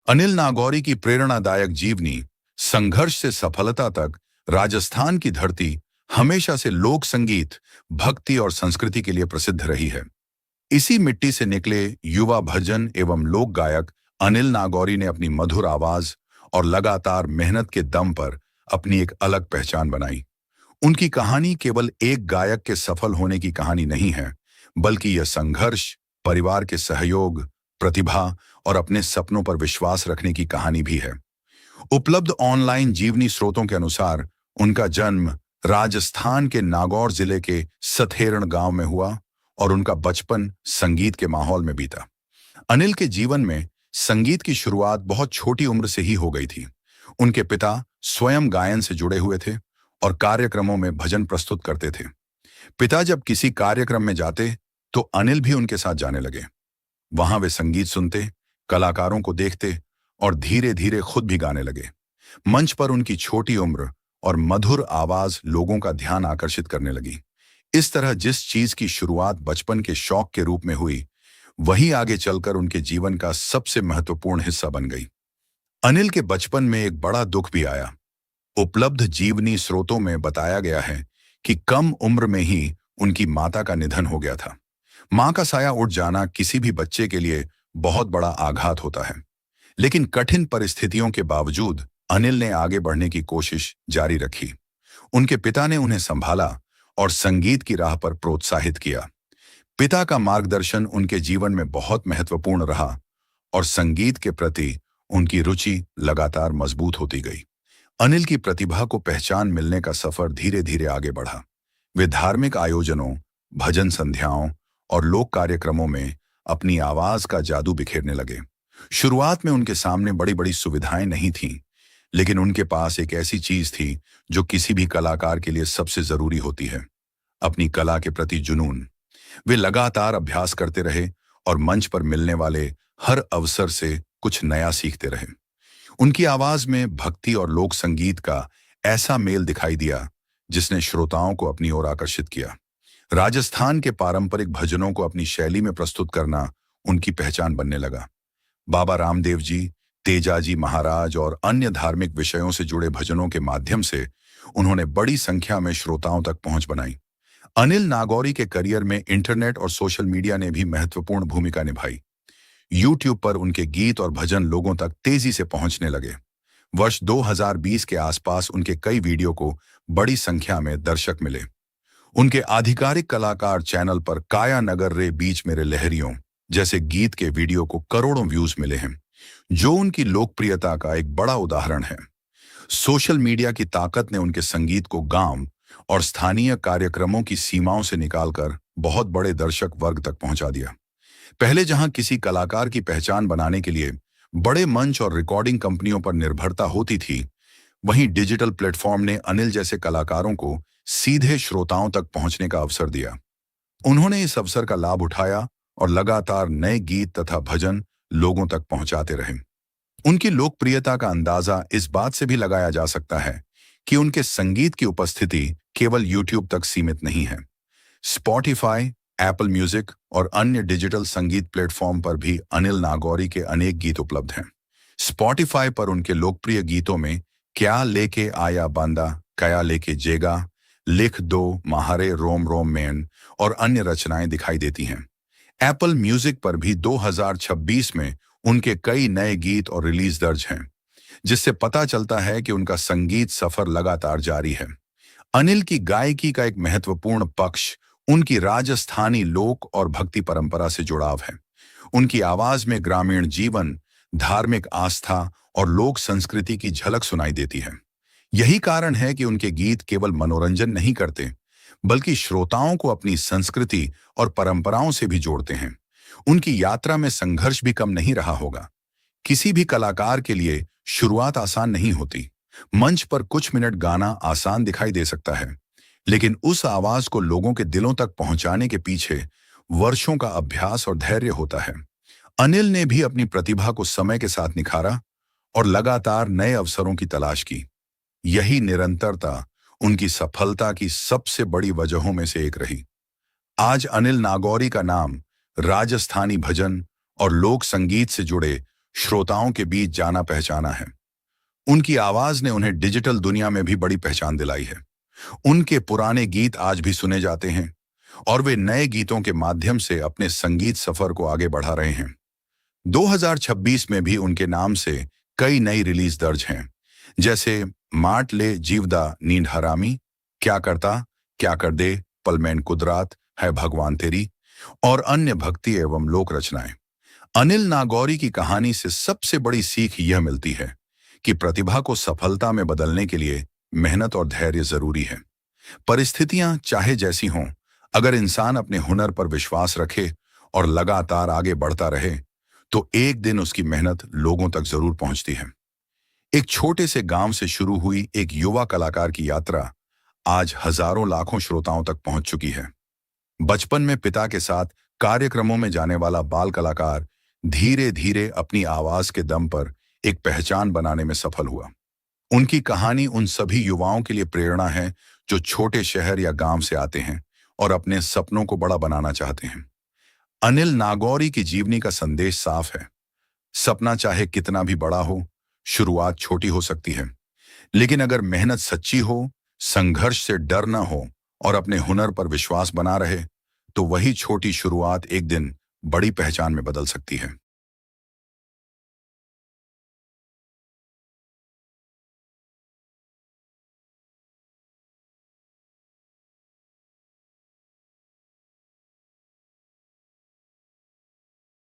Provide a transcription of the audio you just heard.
अनिल नागौरी की प्रेरणादायक जीवनी, संघर्ष से सफलता तक, राजस्थान की धरती हमेशा से लोक संगीत, भक्ति और संस्कृति के लिए प्रसिद्ध रही है। इसी मिट्टी से निकले युवा भजन एवं लोक गायक अनिल नागौरी ने अपनी मधुर आवाज और लगातार मेहनत के दम पर अपनी एक अलग पहचान बनाई। उनकी कहानी केवल एक गायक के सफल होने की कहानी नहीं है, बल्कि यह संघर्ष, परिवार के सहयोग, प्रतिभा और अपने सपनों पर विश्वास रखने की कहानी भी है। उपलब्ध ऑनलाइन जीवनी स्रोतों के अनुसार उनका जन्म राजस्थान के नागौर जिले के सथेरण गांव में हुआ और उनका बचपन संगीत के माहौल में बीता। अनिल के जीवन में संगीत की शुरुआत बहुत छोटी उम्र से ही हो गई थी। उनके पिता स्वयं गायन से जुड़े हुए थे और कार्यक्रमों में भजन प्रस्तुत करते थे। पिता जब किसी कार्यक्रम में जाते तो अनिल भी उनके साथ जाने लगे। वहां वे संगीत सुनते, कलाकारों को देखते और धीरे धीरे खुद भी गाने लगे। मंच पर उनकी छोटी उम्र और मधुर आवाज लोगों का ध्यान आकर्षित करने लगी। इस तरह जिस चीज की शुरुआत बचपन के शौक के रूप में हुई, वही आगे चलकर उनके जीवन का सबसे महत्वपूर्ण हिस्सा बन गई। अनिल के बचपन में एक बड़ा दुख भी आया। उपलब्ध जीवनी स्रोतों में बताया गया है कि कम उम्र में ही उनकी माता का निधन हो गया था। मां का साया उठ जाना किसी भी बच्चे के लिए बहुत बड़ा आघात होता है, लेकिन कठिन परिस्थितियों के बावजूद अनिल ने आगे बढ़ने की कोशिश जारी रखी। उनके पिता ने उन्हें संभाला और संगीत की राह पर प्रोत्साहित किया। पिता का मार्गदर्शन उनके जीवन में बहुत महत्वपूर्ण रहा और संगीत के प्रति उनकी रुचि लगातार मजबूत होती गई। अनिल की प्रतिभा को पहचान मिलने का सफर धीरे धीरे आगे बढ़ा। वे धार्मिक आयोजनों, भजन संध्याओं और लोक कार्यक्रमों में अपनी आवाज का जादू बिखेरने लगे। शुरुआत में उनके सामने बड़ी बड़ी सुविधाएं नहीं थीं, लेकिन उनके पास एक ऐसी चीज थी जो किसी भी कलाकार के लिए सबसे जरूरी होती है, अपनी कला के प्रति जुनून। वे लगातार अभ्यास करते रहे और मंच पर मिलने वाले हर अवसर से कुछ नया सीखते रहे। उनकी आवाज में भक्ति और लोक संगीत का ऐसा मेल दिखाई दिया जिसने श्रोताओं को अपनी ओर आकर्षित किया। राजस्थान के पारंपरिक भजनों को अपनी शैली में प्रस्तुत करना उनकी पहचान बनने लगा। बाबा रामदेव जी, तेजाजी महाराज और अन्य धार्मिक विषयों से जुड़े भजनों के माध्यम से उन्होंने बड़ी संख्या में श्रोताओं तक पहुंच बनाई। अनिल नागौरी के करियर में इंटरनेट और सोशल मीडिया ने भी महत्वपूर्ण भूमिका निभाई। यूट्यूब पर उनके गीत और भजन लोगों तक तेजी से पहुंचने लगे। वर्ष 2020 के आसपास उनके कई वीडियो को बड़ी संख्या में दर्शक मिले। उनके आधिकारिक कलाकार चैनल पर काया नगर रे बीच मेरे लहरियों जैसे गीत के वीडियो को करोड़ों व्यूज मिले हैं, जो उनकी लोकप्रियता का एक बड़ा उदाहरण है। सोशल मीडिया की ताकत ने उनके संगीत को गांव और स्थानीय कार्यक्रमों की सीमाओं से निकालकर बहुत बड़े दर्शक वर्ग तक पहुंचा दिया। पहले जहां किसी कलाकार की पहचान बनाने के लिए बड़े मंच और रिकॉर्डिंग कंपनियों पर निर्भरता होती थी, वहीं डिजिटल प्लेटफॉर्म ने अनिल जैसे कलाकारों को सीधे श्रोताओं तक पहुंचने का अवसर दिया। उन्होंने इस अवसर का लाभ उठाया और लगातार नए गीत तथा भजन लोगों तक पहुंचाते रहे। उनकी लोकप्रियता का अंदाजा इस बात से भी लगाया जा सकता है कि उनके संगीत की उपस्थिति केवल यूट्यूब तक सीमित नहीं है। स्पॉटिफाई, एप्पल म्यूजिक और अन्य डिजिटल संगीत प्लेटफॉर्म पर भी अनिल नागौरी के अनेक गीत उपलब्ध हैं। स्पॉटिफाई पर उनके लोकप्रिय गीतों में क्या लेके आया बांदा, कया लेके जेगा, लिख दो, महारे रोम रोम मैन और अन्य रचनाएं दिखाई देती हैं। एप्पल म्यूजिक पर भी 2026 में उनके कई नए गीत और रिलीज दर्ज हैं, जिससे पता चलता है कि उनका संगीत सफर लगातार जारी है। अनिल की गायकी का एक महत्वपूर्ण पक्ष उनकी राजस्थानी लोक और भक्ति परंपरा से जुड़ाव है। उनकी आवाज में ग्रामीण जीवन, धार्मिक आस्था और लोक संस्कृति की झलक सुनाई देती है। यही कारण है कि उनके गीत केवल मनोरंजन नहीं करते, बल्कि श्रोताओं को अपनी संस्कृति और परंपराओं से भी जोड़ते हैं। उनकी यात्रा में संघर्ष भी कम नहीं रहा होगा। किसी भी कलाकार के लिए शुरुआत आसान नहीं होती। मंच पर कुछ मिनट गाना आसान दिखाई दे सकता है, लेकिन उस आवाज को लोगों के दिलों तक पहुंचाने के पीछे वर्षों का अभ्यास और धैर्य होता है। अनिल ने भी अपनी प्रतिभा को समय के साथ निखारा और लगातार नए अवसरों की तलाश की। यही निरंतरता उनकी सफलता की सबसे बड़ी वजहों में से एक रही। आज अनिल नागौरी का नाम राजस्थानी भजन और लोक संगीत से जुड़े श्रोताओं के बीच जाना पहचाना है। उनकी आवाज ने उन्हें डिजिटल दुनिया में भी बड़ी पहचान दिलाई है। उनके पुराने गीत आज भी सुने जाते हैं और वे नए गीतों के माध्यम से अपने संगीत सफर को आगे बढ़ा रहे हैं। 2026 में भी उनके नाम से कई नई रिलीज दर्ज हैं, जैसे माट ले जीवदा नींद हरामी, क्या कर दे, पलमैन कुदरात है भगवान तेरी और अन्य भक्ति एवं लोक रचनाएं। अनिल नागौरी की कहानी से सबसे बड़ी सीख यह मिलती है कि प्रतिभा को सफलता में बदलने के लिए मेहनत और धैर्य जरूरी है। परिस्थितियां चाहे जैसी हों, अगर इंसान अपने हुनर पर विश्वास रखे और लगातार आगे बढ़ता रहे, तो एक दिन उसकी मेहनत लोगों तक जरूर पहुंचती है। एक छोटे से गांव से शुरू हुई एक युवा कलाकार की यात्रा आज हजारों लाखों श्रोताओं तक पहुंच चुकी है। बचपन में पिता के साथ कार्यक्रमों में जाने वाला बाल कलाकार धीरे धीरे अपनी आवाज के दम पर एक पहचान बनाने में सफल हुआ। उनकी कहानी उन सभी युवाओं के लिए प्रेरणा है जो छोटे शहर या गांव से आते हैं और अपने सपनों को बड़ा बनाना चाहते हैं। अनिल नागौरी की जीवनी का संदेश साफ है। सपना चाहे कितना भी बड़ा हो, शुरुआत छोटी हो सकती है, लेकिन अगर मेहनत सच्ची हो, संघर्ष से डर न हो और अपने हुनर पर विश्वास बना रहे, तो वही छोटी शुरुआत एक दिन बड़ी पहचान में बदल सकती है।